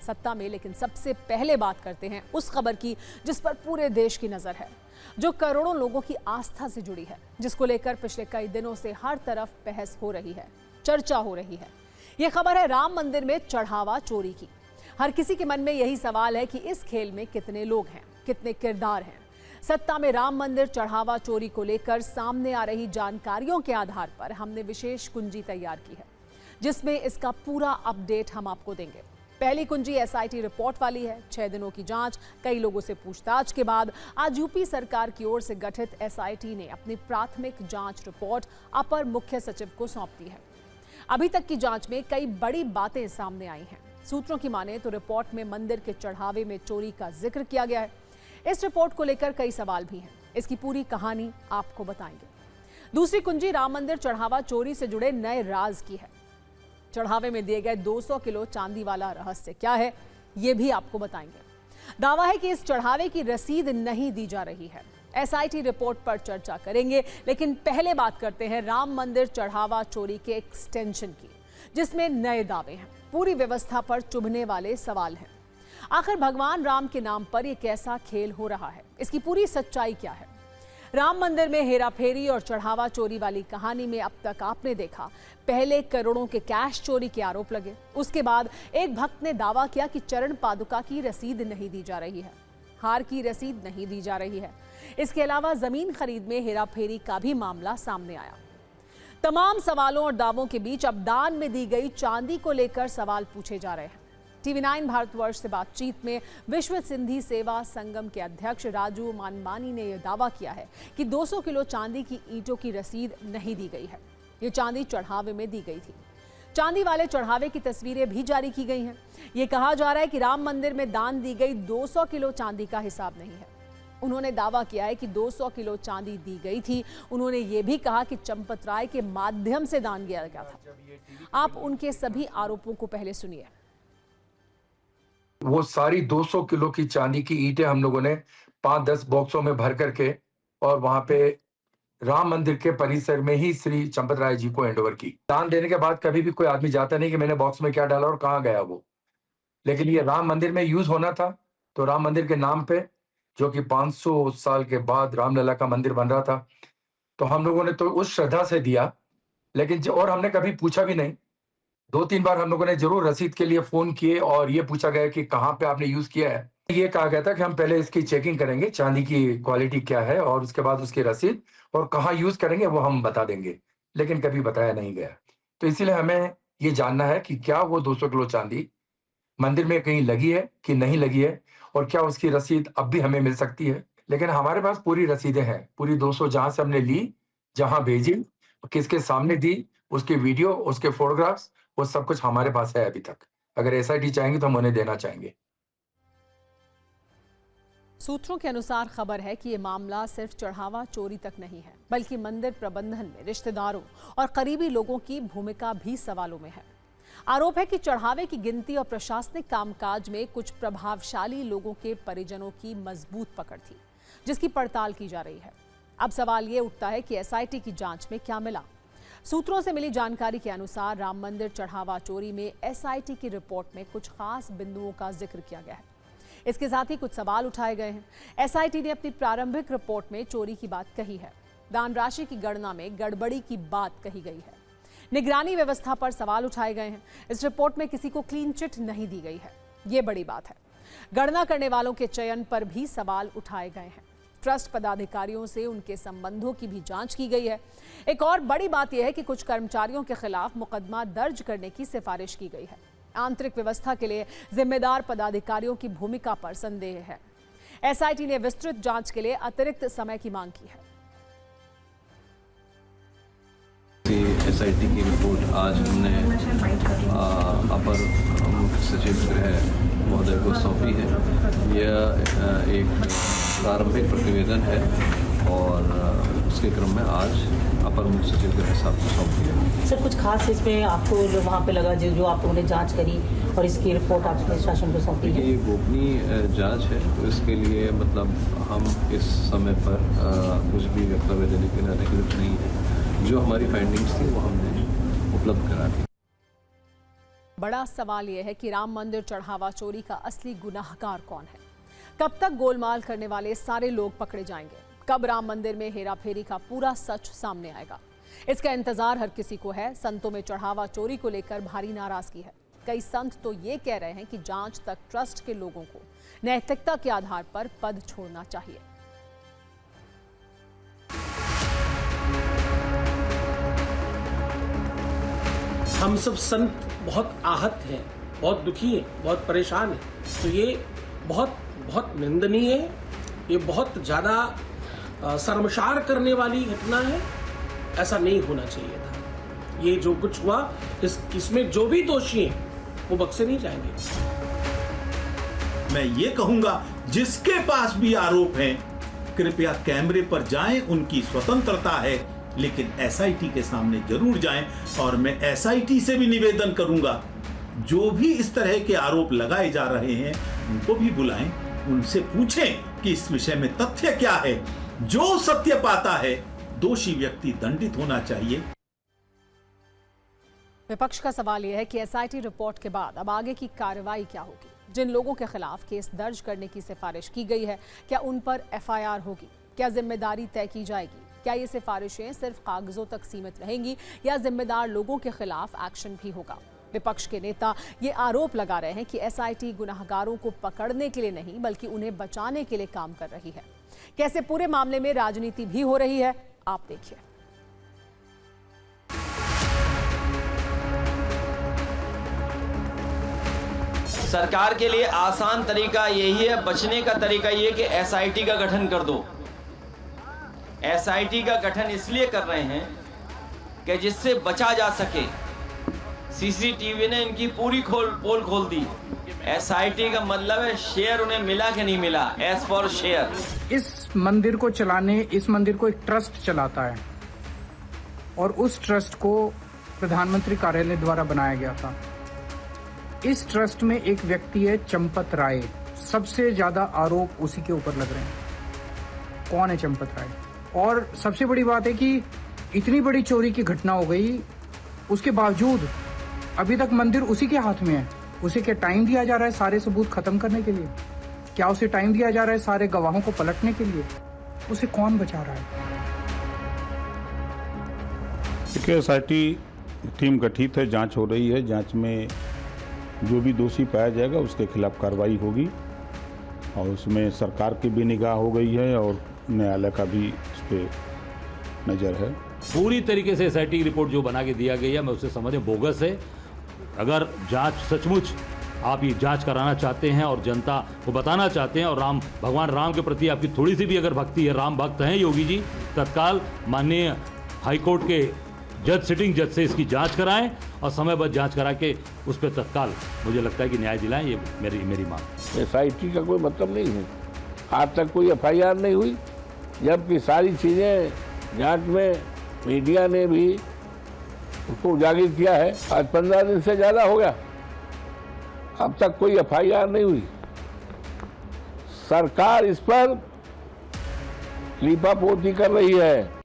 सत्ता में, लेकिन सबसे पहले बात करते हैं उस खबर की जिस पर पूरे देश की नजर है, जो करोड़ों लोगों की आस्था से जुड़ी है, जिसको लेकर पिछले कई दिनों से हर तरफ बहस हो रही है, चर्चा हो रही है। यह खबर है राम मंदिर में चढ़ावा चोरी की। हर किसी के मन में यही सवाल है कि इस खेल में कितने लोग हैं, कितने किरदार हैं। सत्ता में राम मंदिर चढ़ावा चोरी को लेकर सामने आ रही जानकारियों के आधार पर हमने विशेष कुंजी तैयार की है, जिसमें इसका पूरा अपडेट हम आपको देंगे। पहली कुंजी एसआईटी रिपोर्ट वाली है। 6 दिनों की जांच, कई लोगों से पूछताछ के बाद आज यूपी सरकार की ओर से गठित एसआईटी ने अपनी प्राथमिक जांच रिपोर्ट अपर मुख्य सचिव को सौंप दी है। अभी तक की जांच में कई बड़ी बातें सामने आई हैं। सूत्रों की माने तो रिपोर्ट में मंदिर के चढ़ावे में चोरी का जिक्र किया गया है। इस रिपोर्ट को लेकर कई सवाल भी हैं। इसकी पूरी कहानी आपको बताएंगे। दूसरी कुंजी राम मंदिर चढ़ावा चोरी से जुड़े नए राज की है। चढ़ावे में दिए गए 200 किलो चांदी वाला रहस्य क्या है, ये भी आपको बताएंगे। दावा है कि इस चढ़ावे की रसीद नहीं दी जा रही है। एसआईटी रिपोर्ट पर चर्चा करेंगे, लेकिन पहले बात करते हैं राम मंदिर चढ़ावा चोरी के एक्सटेंशन की, जिसमें नए दावे हैं, पूरी व्यवस्था पर चुभने वाले सवाल हैं। आखिर भगवान राम के नाम पर यह कैसा खेल हो रहा है, इसकी पूरी सच्चाई क्या है। राम मंदिर में हेराफेरी और चढ़ावा चोरी वाली कहानी में अब तक आपने देखा, पहले करोड़ों के कैश चोरी के आरोप लगे, उसके बाद एक भक्त ने दावा किया कि चरण पादुका की रसीद नहीं दी जा रही है, हार की रसीद नहीं दी जा रही है। इसके अलावा जमीन खरीद में हेराफेरी का भी मामला सामने आया। तमाम सवालों और दावों के बीच अब दान में दी गई चांदी को लेकर सवाल पूछे जा रहे हैं। TV9 भारतवर्ष से बातचीत में विश्व सिंधी सेवा संगम के अध्यक्ष राजू मानमानी ने यह दावा किया है कि 200 किलो चांदी की ईंटों की रसीद नहीं दी गई है। ये चांदी चढ़ावे में दी गई थी। चांदी वाले चढ़ावे की तस्वीरें भी जारी की गई हैं। ये कहा जा रहा है कि राम मंदिर में दान दी गई 200 किलो चांदी का हिसाब नहीं है। उन्होंने दावा किया है कि 200 किलो चांदी दी गई थी। उन्होंने ये भी कहा कि चंपत राय के माध्यम से दान किया गया था। आप उनके सभी आरोपों को पहले सुनिए। वो सारी 200 किलो की चांदी की ईंटें हम लोगों ने 5-10 बॉक्सों में भर करके और वहां पे राम मंदिर के परिसर में ही श्री चंपत राय जी को हैंडओवर की। दान देने के बाद कभी भी कोई आदमी जाता नहीं कि मैंने बॉक्स में क्या डाला और कहाँ गया वो, लेकिन ये राम मंदिर में यूज होना था। तो राम मंदिर के नाम पे, जो कि 500 साल के बाद रामलला का मंदिर बन रहा था, तो हम लोगों ने तो उस श्रद्धा से दिया, लेकिन और हमने कभी पूछा भी नहीं। 2-3 बार हम लोगों ने जरूर रसीद के लिए फोन किए और ये पूछा गया कि कहाँ पे आपने यूज किया है। ये कहा गया था कि हम पहले इसकी चेकिंग करेंगे, चांदी की क्वालिटी क्या है, और उसके बाद उसकी रसीद और कहाँ यूज करेंगे वो हम बता देंगे, लेकिन कभी बताया नहीं गया। तो इसीलिए हमें ये जानना है कि क्या वो 200 किलो चांदी मंदिर में कहीं लगी है कि नहीं लगी है, और क्या उसकी रसीद अब भी हमें मिल सकती है। लेकिन हमारे पास पूरी रसीदें हैं, पूरी 200 जहां से हमने ली, जहां भेजी, किसके सामने दी, उसके वीडियो, उसके फोटोग्राफ्स, वो सब कुछ हमारे पास है अभी तक। अगर एसआईटी चाहेंगे तो हम उन्हें देना चाहेंगे। सूत्रों के अनुसार खबर है कि ये मामला सिर्फ चढ़ावा चोरी तक नहीं है, बल्कि मंदिर प्रबंधन में रिश्तेदारों और करीबी लोगों की भूमिका भी सवालों में है। आरोप है कि चढ़ावे की गिनती और प्रशासनिक कामकाज में कुछ प्रभावशाली लोगों के परिजनों की मजबूत पकड़ थी, जिसकी पड़ताल की जा रही है। अब सवाल ये उठता है कि एसआईटी की जांच में क्या मिला। सूत्रों से मिली जानकारी के अनुसार राम मंदिर चढ़ावा चोरी में एसआईटी की रिपोर्ट में कुछ खास बिंदुओं का जिक्र किया गया है। इसके साथ ही कुछ सवाल उठाए गए हैं। एसआईटी ने अपनी प्रारंभिक रिपोर्ट में चोरी की बात कही है। दान राशि की गणना में गड़बड़ी की बात कही गई है। निगरानी व्यवस्था पर सवाल उठाए गए हैं। इस रिपोर्ट में किसी को क्लीन चिट नहीं दी गई है, ये बड़ी बात है। गणना करने वालों के चयन पर भी सवाल उठाए गए हैं। ट्रस्ट पदाधिकारियों से उनके संबंधों की भी जांच की गई है। एक और बड़ी बात यह है कि कुछ कर्मचारियों के खिलाफ मुकदमा दर्ज करने की सिफारिश की गई है। आंतरिक व्यवस्था के लिए जिम्मेदार पदाधिकारियों की भूमिका पर संदेह है। एसआईटी ने विस्तृत जांच के लिए अतिरिक्त समय की मांग की है। एसआईटी की रिपोर्ट आज हमने अपर मुख्य सचिव गृह महोदय को सौंपी है। यह एक प्रारंभिक प्रतिवेदन है और उसके क्रम में आज अपर मुख्य सचिव गृह साहब को सौंपी है। सर, कुछ खास इसमें आपको वहाँ पे लगा जो आप लोगों ने जांच करी और इसकी रिपोर्ट आपने शासन को सौंपी है? ये गोपनीय जांच है, तो इसके लिए मतलब हम इस समय पर कुछ भी वक्तव्य देने के लिए अधिकृत नहीं है। जो हमारी फाइंडिंग्स थी वो हमने उपलब्ध करा दी। बड़ा सवाल यह है कि राम मंदिर चढ़ावा चोरी का असली गुनाहगार कौन है? कब तक गोलमाल करने वाले सारे लोग पकड़े जाएंगे? कब राम मंदिर में हेराफेरी का पूरा सच सामने आएगा? इसका इंतजार हर किसी को है। संतों में चढ़ावा चोरी को लेकर भारी नाराजगी है। कई संत तो ये कह रहे हैं कि जांच तक ट्रस्ट के लोगों को नैतिकता के आधार पर पद छोड़ना चाहिए। हम सब संत बहुत आहत हैं, बहुत दुखी हैं, बहुत परेशान हैं। तो ये बहुत निंदनीय है। ये बहुत ज़्यादा शर्मसार करने वाली घटना है। ऐसा नहीं होना चाहिए था। ये जो कुछ हुआ इसमें जो भी दोषी हैं वो बख्शे नहीं जाएंगे। मैं ये कहूंगा, जिसके पास भी आरोप हैं, कृपया कैमरे पर जाएं, उनकी स्वतंत्रता है, लेकिन एसआईटी के सामने जरूर जाएं। और मैं एसआईटी से भी निवेदन करूंगा, जो भी इस तरह के आरोप लगाए जा रहे हैं उनको भी बुलाएं, उनसे पूछें कि इस विषय में तथ्य क्या है। जो सत्य पाता है, दोषी व्यक्ति दंडित होना चाहिए। विपक्ष का सवाल यह है कि एसआईटी रिपोर्ट के बाद अब आगे की कार्रवाई क्या होगी? जिन लोगों के खिलाफ केस दर्ज करने की सिफारिश की गई है, क्या उन पर एफआईआर होगी? क्या जिम्मेदारी तय की जाएगी? क्या ये सिफारिशें सिर्फ कागजों तक सीमित रहेंगी या जिम्मेदार लोगों के खिलाफ एक्शन भी होगा? विपक्ष के नेता ये आरोप लगा रहे हैं कि एसआईटी गुनाहगारों को पकड़ने के लिए नहीं बल्कि उन्हें बचाने के लिए काम कर रही है। कैसे पूरे मामले में राजनीति भी हो रही है, आप देखिए। सरकार के लिए आसान तरीका यही है, बचने का तरीका ये कि एसआईटी का गठन कर दो। एसआईटी का गठन इसलिए कर रहे हैं कि जिससे बचा जा सके। सीसीटीवी ने इनकी पूरी पोल खोल दी। एसआईटी का मतलब है शेयर उन्हें मिला कि नहीं मिला, एज फॉर शेयर। इस मंदिर को चलाने, इस मंदिर को एक ट्रस्ट चलाता है और उस ट्रस्ट को प्रधानमंत्री कार्यालय द्वारा बनाया गया था। इस ट्रस्ट में एक व्यक्ति है चंपत राय, सबसे ज्यादा आरोप उसी के ऊपर लग रहे हैं। कौन है चंपत राय? और सबसे बड़ी बात है कि इतनी बड़ी चोरी की घटना हो गई, उसके बावजूद अभी तक मंदिर उसी के हाथ में है। उसे क्या टाइम दिया जा रहा है सारे सबूत खत्म करने के लिए? क्या उसे टाइम दिया जा रहा है सारे गवाहों को पलटने के लिए? उसे कौन बचा रहा है? देखिए, एसआईटी टीम गठित है, जांच हो रही है। जांच में जो भी दोषी पाया जाएगा उसके खिलाफ कार्रवाई होगी और उसमें सरकार की भी निगाह हो गई है और न्यायालय का भी उस पर नज़र है। पूरी तरीके से एसआईटी की रिपोर्ट जो बना के दिया गया है, मैं उसे समझे बोगस है। अगर जांच सचमुच आप ये जांच कराना चाहते हैं और जनता को बताना चाहते हैं और भगवान राम के प्रति आपकी थोड़ी सी भी अगर भक्ति है, राम भक्त हैं योगी जी, तत्काल माननीय हाईकोर्ट के सिटिंग जज से इसकी जांच कराएं और समयबद्ध जांच करा के उस पर तत्काल मुझे लगता है कि न्याय दिलाएं। ये मेरी मांग। एसआईटी का कोई मतलब नहीं है। आज तक कोई एफआईआर नहीं हुई, जबकि सारी चीज़ें जांच में मीडिया ने भी उसको उजागर किया है। आज 15 दिन से ज़्यादा हो गया, अब तक कोई एफआईआर नहीं हुई। सरकार इस पर लीपापोती कर रही है।